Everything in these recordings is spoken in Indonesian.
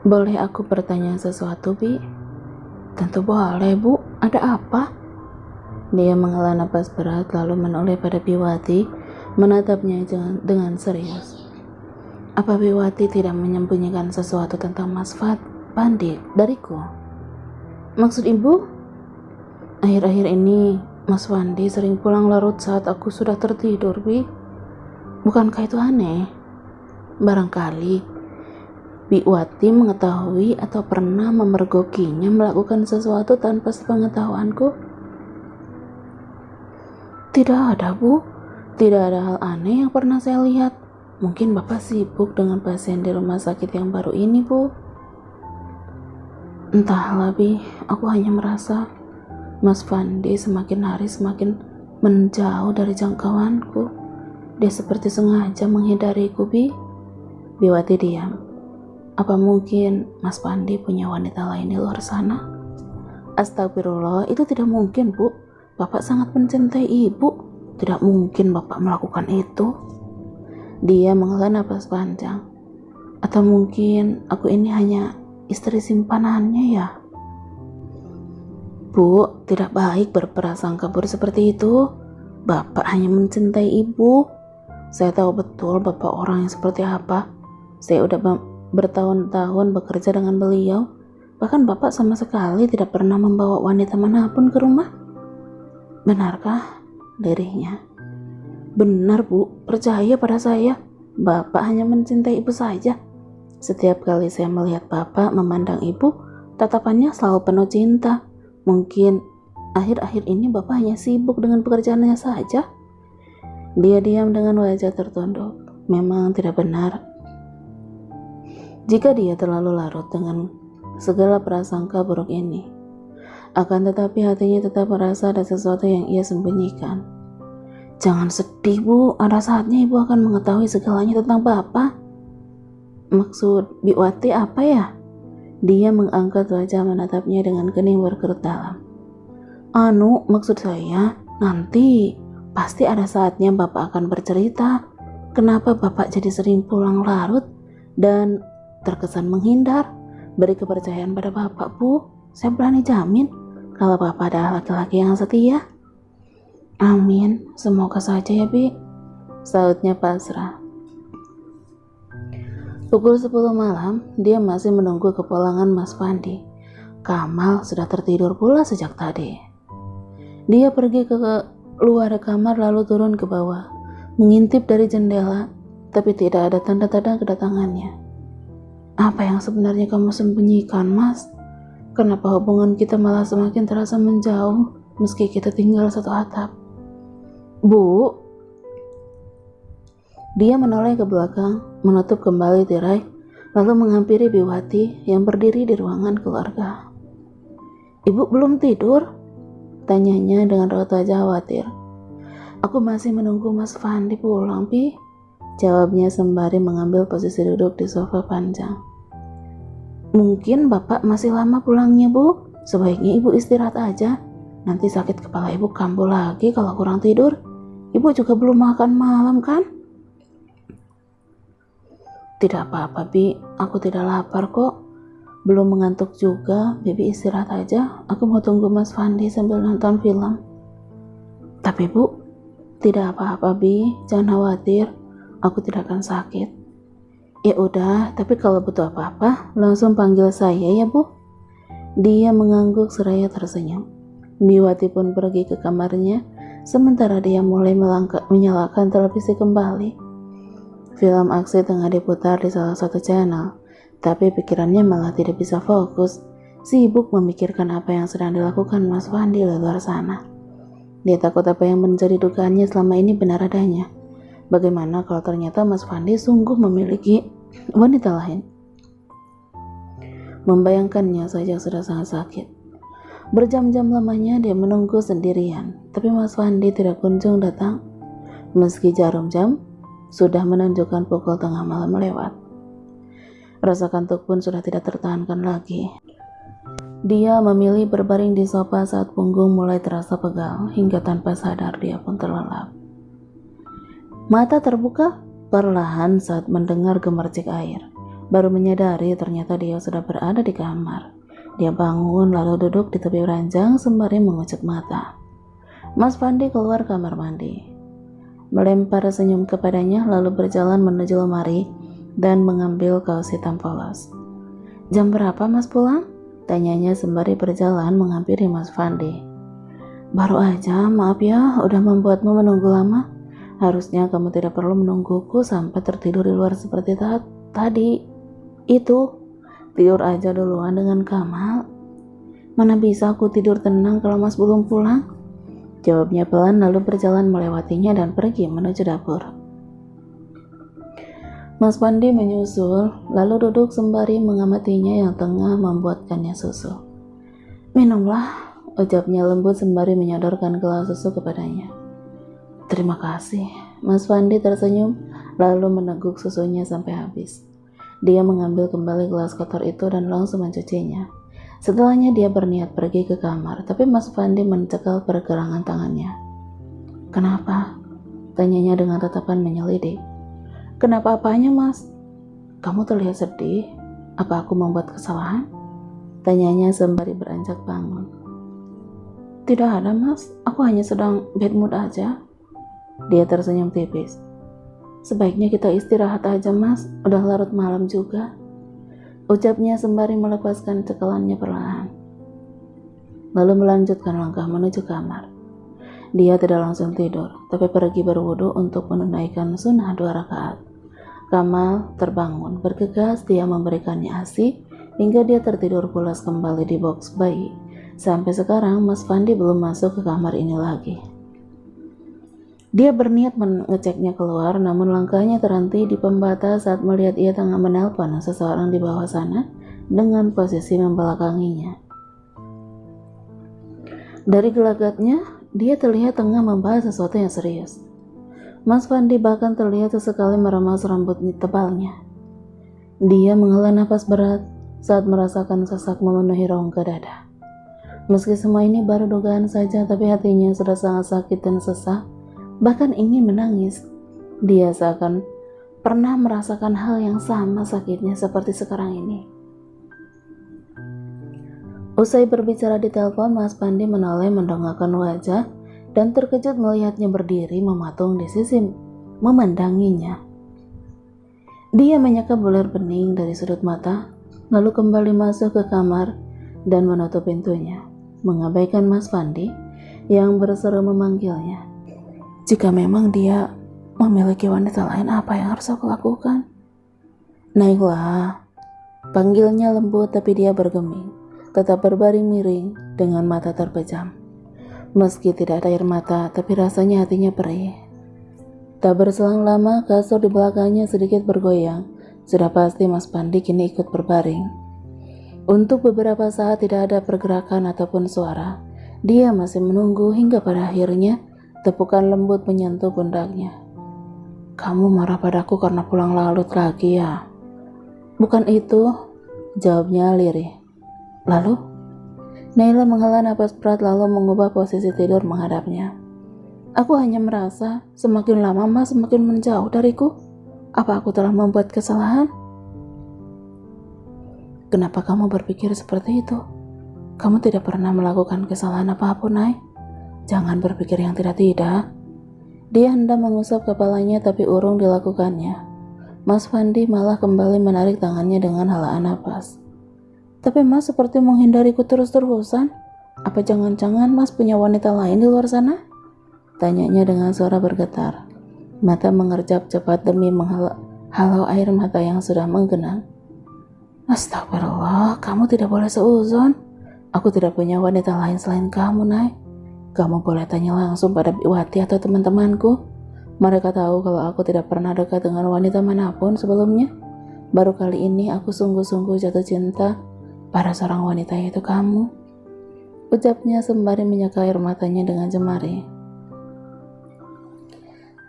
Boleh aku bertanya sesuatu, Bi? Tentu boleh, Bu. Ada apa? Dia menghela napas berat lalu menoleh pada Biwati, menatapnya dengan serius. Apa Biwati tidak menyembunyikan sesuatu tentang Mas Pandi dariku? Maksud Ibu? Akhir-akhir ini, Mas Pandi sering pulang larut saat aku sudah tertidur, Bi. Bukankah itu aneh? Barangkali Biwati mengetahui atau pernah memergokinya melakukan sesuatu tanpa sepengetahuanku. Tidak ada, Bu. Tidak ada hal aneh yang pernah saya lihat. Mungkin Bapak sibuk dengan pasien di rumah sakit yang baru ini, Bu. Entahlah, Bi. Aku hanya merasa Mas Pandi semakin hari semakin menjauh dari jangkauanku. Dia seperti sengaja menghindariku, Bi. Biwati diam. Apa mungkin Mas Pandi punya wanita lain di luar sana? Astagfirullah, itu tidak mungkin, Bu. Bapak sangat mencintai Ibu. Tidak mungkin Bapak melakukan itu. Dia menghela napas panjang. Atau mungkin aku ini hanya istri simpanannya ya? Bu, tidak baik berprasangka buruk seperti itu. Bapak hanya mencintai Ibu. Saya tahu betul Bapak orang yang seperti apa. Saya udah bertahun-tahun bekerja dengan beliau. Bahkan Bapak sama sekali tidak pernah membawa wanita manapun ke rumah. Benarkah? Lirihnya. Benar, Bu. Percaya pada saya. Bapak hanya mencintai Ibu saja. Setiap kali saya melihat Bapak memandang Ibu, tatapannya selalu penuh cinta. Mungkin akhir-akhir ini Bapak hanya sibuk dengan pekerjaannya saja. Dia diam dengan wajah tertunduk. Memang tidak benar jika dia terlalu larut dengan segala prasangka buruk ini. Akan tetapi hatinya tetap merasa ada sesuatu yang ia sembunyikan. Jangan sedih, Bu. Ada saatnya Ibu akan mengetahui segalanya tentang Bapak. Maksud Biwati apa ya? Dia mengangkat wajah menatapnya dengan kening berkerut dalam. Maksud saya, nanti pasti ada saatnya Bapak akan bercerita kenapa Bapak jadi sering pulang larut dan terkesan menghindar. Beri kepercayaan pada Bapak, Bu. Saya berani jamin kalau Bapak adalah laki-laki yang setia. Amin, semoga saja ya, Bi. Sautnya pasrah. Pukul 10 malam, dia masih menunggu kepulangan Mas Pandi. Kamal sudah tertidur pula sejak tadi. Dia pergi ke luar kamar lalu turun ke bawah, mengintip dari jendela, tapi tidak ada tanda-tanda kedatangannya. Apa yang sebenarnya kamu sembunyikan, Mas? Kenapa hubungan kita malah semakin terasa menjauh meski kita tinggal satu atap? Bu. Dia menoleh ke belakang, menutup kembali tirai, lalu menghampiri Biwati yang berdiri di ruangan keluarga. Ibu belum tidur? Tanyanya dengan raut wajah khawatir. Aku masih menunggu Mas Pandi pulang, Bi. Jawabnya sembari mengambil posisi duduk di sofa panjang. Mungkin Bapak masih lama pulangnya, Bu. Sebaiknya Ibu istirahat aja. Nanti sakit kepala Ibu kambuh lagi kalau kurang tidur. Ibu juga belum makan malam kan? Tidak apa-apa, Bi. Aku tidak lapar kok. Belum mengantuk juga. Bibi istirahat aja. Aku mau tunggu Mas Pandi sambil nonton film. Tapi Bu, tidak apa-apa, Bi. Jangan khawatir. Aku tidak akan sakit. Ya udah, tapi kalau butuh apa-apa, langsung panggil saya ya, Bu. Dia mengangguk seraya tersenyum. Biwati pun pergi ke kamarnya, sementara dia mulai menyalakan televisi kembali. Film aksi tengah diputar di salah satu channel, tapi pikirannya malah tidak bisa fokus, sibuk memikirkan apa yang sedang dilakukan Mas Pandi di luar sana. Dia takut apa yang menjadi dugaannya selama ini benar adanya. Bagaimana kalau ternyata Mas Pandi sungguh memiliki wanita lain? Membayangkannya saja sudah sangat sakit. Berjam-jam lamanya dia menunggu sendirian, tapi Mas Pandi tidak kunjung datang. Meski jarum jam sudah menunjukkan pukul tengah malam lewat. Rasa kantuk pun sudah tidak tertahankan lagi. Dia memilih berbaring di sofa saat punggung mulai terasa pegal, hingga tanpa sadar dia pun terlelap. Mata terbuka perlahan saat mendengar gemercik air. Baru menyadari ternyata dia sudah berada di kamar. Dia bangun lalu duduk di tepi ranjang sembari mengucek mata. Mas Fandi keluar kamar mandi, melempar senyum kepadanya lalu berjalan menuju lemari dan mengambil kaos hitam polos. Jam berapa Mas pulang? Tanyanya sembari berjalan menghampiri Mas Fandi. Baru aja, maaf ya udah membuatmu menunggu lama. Harusnya kamu tidak perlu menungguku sampai tertidur di luar seperti tadi. Itu, tidur aja duluan dengan Kamal. Mana bisa aku tidur tenang kalau Mas belum pulang? Jawabnya pelan lalu berjalan melewatinya dan pergi menuju dapur. Mas Fandi menyusul, lalu duduk sembari mengamatinya yang tengah membuatkannya susu. Minumlah, ucapnya lembut sembari menyodorkan gelas susu kepadanya. Terima kasih. Mas Fandi tersenyum, lalu meneguk susunya sampai habis. Dia mengambil kembali gelas kotor itu dan langsung mencucinya. Setelahnya dia berniat pergi ke kamar, tapi Mas Fandi mencekal pergelangan tangannya. Kenapa? Tanyanya dengan tatapan menyelidik. Kenapa apanya, Mas? Kamu terlihat sedih. Apa aku membuat kesalahan? Tanyanya sembari beranjak bangun. Tidak ada, Mas. Aku hanya sedang bad mood aja. Dia tersenyum tipis. Sebaiknya kita istirahat aja, Mas. Udah larut malam juga. Ucapnya sembari melepaskan cekelannya perlahan. Lalu melanjutkan langkah menuju kamar. Dia tidak langsung tidur, tapi pergi berwudu untuk menunaikan sunnah 2 rakaat. Kamal terbangun, bergegas dia memberikannya ASI hingga dia tertidur pulas kembali di box bayi. Sampai sekarang Mas Fandi belum masuk ke kamar ini lagi. Dia berniat mengeceknya keluar, namun langkahnya terhenti di pembatas saat melihat ia tengah menelpon seseorang di bawah sana dengan posisi membelakanginya. Dari gelagatnya, dia terlihat tengah membahas sesuatu yang serius. Mas Fandi bahkan terlihat sesekali meremas rambut tebalnya. Dia menghela napas berat saat merasakan sesak memenuhi rongga dada. Meski semua ini baru dugaan saja, tapi hatinya sudah sangat sakit dan sesak, bahkan ingin menangis. Dia seakan pernah merasakan hal yang sama sakitnya seperti sekarang ini. Usai berbicara di telepon, Mas Fandi menoleh mendongakkan wajah dan terkejut melihatnya berdiri mematung di sisi memandanginya. Dia menyeka bulir bening dari sudut mata, lalu kembali masuk ke kamar dan menutup pintunya, mengabaikan Mas Fandi yang berseru memanggilnya. Jika memang dia memiliki wanita lain, apa yang harus aku lakukan? Naiklah, panggilnya lembut tapi dia bergeming, tetap berbaring miring dengan mata terpejam. Meski tidak ada air mata, tapi rasanya hatinya perih. Tak berselang lama, kasur di belakangnya sedikit bergoyang. Sudah pasti Mas Fandi kini ikut berbaring. Untuk beberapa saat tidak ada pergerakan ataupun suara. Dia masih menunggu hingga pada akhirnya tepukan lembut menyentuh pundaknya. Kamu marah padaku karena pulang larut lagi ya? Bukan itu, jawabnya lirih. Lalu? Naila menghela napas berat lalu mengubah posisi tidur menghadapnya. Aku hanya merasa semakin lama Mas semakin menjauh dariku. Apa aku telah membuat kesalahan? Kenapa kamu berpikir seperti itu? Kamu tidak pernah melakukan kesalahan apapun, Nay. Jangan berpikir yang tidak-tidak. Dia hendak mengusap kepalanya tapi urung dilakukannya. Mas Fandi malah kembali menarik tangannya dengan helaan napas. Tapi Mas seperti menghindariku terus-terusan. Apa jangan-jangan Mas punya wanita lain di luar sana? Tanyanya dengan suara bergetar. Mata mengerjap cepat demi menghalau air mata yang sudah menggenang. Astagfirullah, kamu tidak boleh seuzon. Aku tidak punya wanita lain selain kamu, Nay. Kamu boleh tanya langsung pada Biwati atau teman-temanku. Mereka tahu kalau aku tidak pernah dekat dengan wanita manapun sebelumnya. Baru kali ini aku sungguh-sungguh jatuh cinta pada seorang wanita, yaitu kamu. Ucapnya sembari menyeka air matanya dengan jemari.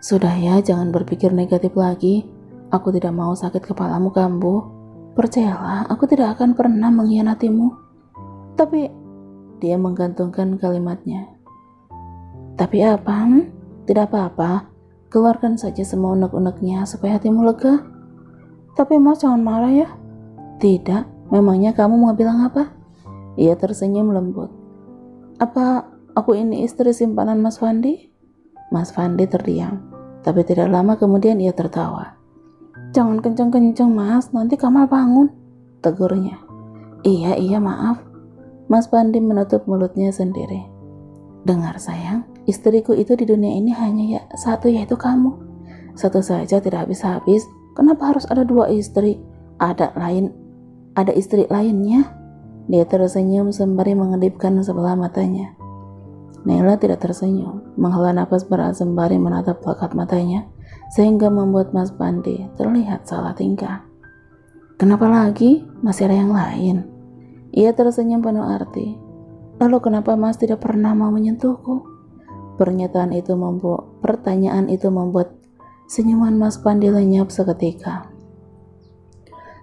Sudah ya, jangan berpikir negatif lagi. Aku tidak mau sakit kepalamu kambuh. Percayalah, aku tidak akan pernah mengkhianatimu. Tapi, dia menggantungkan kalimatnya. Tapi apa? Tidak apa-apa. Keluarkan saja semua unek-uneknya supaya hatimu lega. Tapi Mas jangan marah ya. Tidak, memangnya kamu mau bilang apa? Ia tersenyum lembut. Apa aku ini istri simpanan Mas Fandi? Mas Fandi terdiam, tapi tidak lama kemudian ia tertawa. Jangan kenceng-kenceng Mas, nanti Kamal bangun, tegurnya. Iya maaf. Mas Fandi menutup mulutnya sendiri. Dengar sayang, istriku itu di dunia ini hanya ya satu, yaitu kamu. Satu saja tidak habis-habis, kenapa harus ada dua istri? Ada istri lainnya? Dia tersenyum sembari mengedipkan sebelah matanya. Naila tidak tersenyum, menghela napas berat sembari menatap pekat matanya, sehingga membuat Mas Fandi terlihat salah tingkah. Kenapa lagi? Masih ada yang lain? Ia tersenyum penuh arti. Lalu kenapa Mas tidak pernah mau menyentuhku? Pertanyaan itu membuat senyuman Mas Fandi lenyap seketika.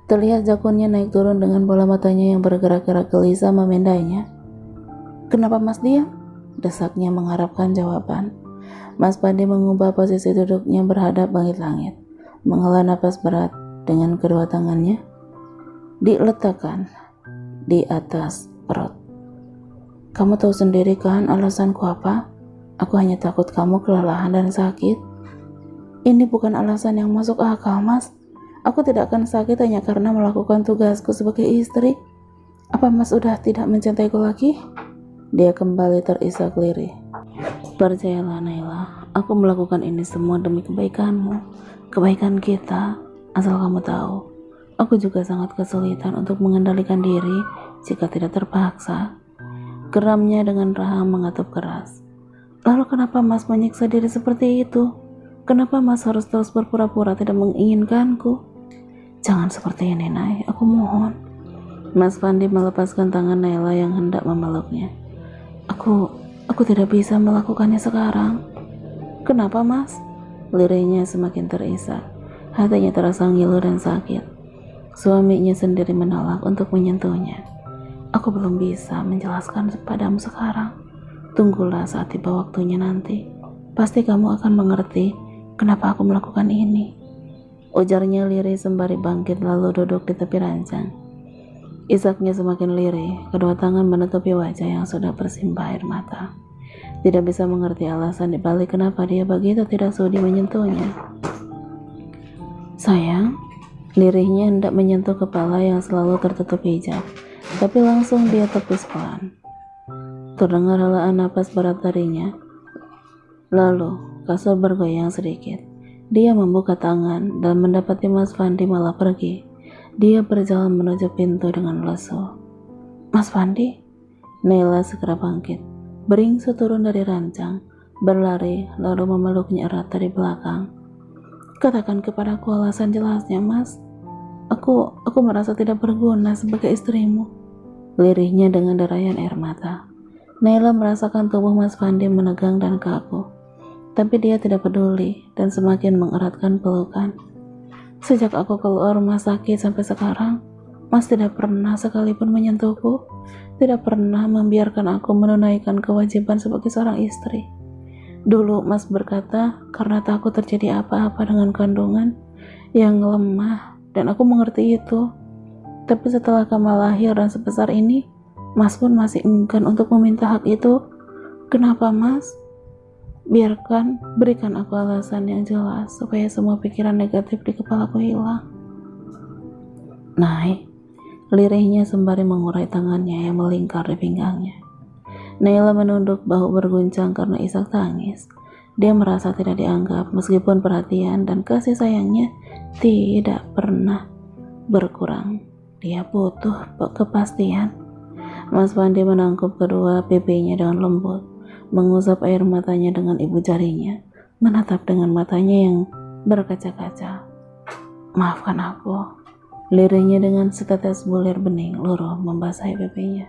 Terlihat jakunnya naik turun dengan bola matanya yang bergerak-gerak gelisah memindainya. Kenapa Mas diam? Desaknya mengharapkan jawaban. Mas Fandi mengubah posisi duduknya berhadap langit-langit, menghela napas berat dengan kedua tangannya diletakkan di atas perut. Kamu tahu sendiri kan alasanku apa? Aku hanya takut kamu kelelahan dan sakit. Ini bukan alasan yang masuk akal, Mas. Aku tidak akan sakit hanya karena melakukan tugasku sebagai istri. Apa Mas sudah tidak mencintaiku lagi? Dia kembali terisak lirih. Percayalah Naila, aku melakukan ini semua demi kebaikanmu, kebaikan kita. Asal kamu tahu, aku juga sangat kesulitan untuk mengendalikan diri jika tidak terpaksa. Geramnya dengan rahang mengatap keras. Lalu kenapa Mas menyiksa diri seperti itu? Kenapa Mas harus terus berpura-pura tidak menginginkanku? Jangan seperti ini, Nay, aku mohon. Mas Fandi melepaskan tangan Naila yang hendak memeluknya. Aku tidak bisa melakukannya sekarang. Kenapa, Mas? Lirihnya semakin terisak. Hatinya terasa ngilu dan sakit. Suaminya sendiri menolak untuk menyentuhnya. Aku belum bisa menjelaskan padamu sekarang. Tunggulah saat tiba waktunya nanti. Pasti kamu akan mengerti kenapa aku melakukan ini. Ujarnya lirih sembari bangkit lalu duduk di tepi ranjang. Isaknya semakin lirih, kedua tangan menutupi wajah yang sudah bersimbah air mata. Tidak bisa mengerti alasan dibalik kenapa dia begitu tidak sudi menyentuhnya. Sayang, lirihnya hendak menyentuh kepala yang selalu tertutup hijab, tapi langsung dia tepis pelan. Terdengar helaan napas berat darinya. Lalu kasur bergoyang sedikit. Dia membuka tangan dan mendapati Mas Fandi malah pergi. Dia berjalan menuju pintu dengan lesu. Mas Fandi? Naila segera bangkit, beringsu turun dari ranjang, berlari lalu memeluknya erat dari belakang. Katakan kepadaku alasan jelasnya, Mas. Aku merasa tidak berguna sebagai istrimu. Lirihnya dengan derayan air mata. Naila merasakan tubuh Mas Fandi menegang dan kaku. Tapi dia tidak peduli dan semakin mengeratkan pelukan. Sejak aku keluar rumah sakit sampai sekarang, Mas tidak pernah sekalipun menyentuhku, tidak pernah membiarkan aku menunaikan kewajiban sebagai seorang istri. Dulu Mas berkata karena takut terjadi apa-apa dengan kandungan yang lemah, dan aku mengerti itu. Tapi setelah Kamal lahir dan sebesar ini, Mas pun masih enggan untuk meminta hak itu. Kenapa, Mas? Berikan aku alasan yang jelas supaya semua pikiran negatif di kepalaku hilang. Nay, lirihnya sembari mengurai tangannya yang melingkar di pinggangnya. Naila menunduk bahu berguncang karena isak tangis. Dia merasa tidak dianggap meskipun perhatian dan kasih sayangnya tidak pernah berkurang. Dia butuh kepastian. Mas Fandi menangkup kedua pipinya dengan lembut, mengusap air matanya dengan ibu jarinya, menatap dengan matanya yang berkaca-kaca. Maafkan aku. Lirihnya dengan setetes bulir bening luruh membasahi pipinya.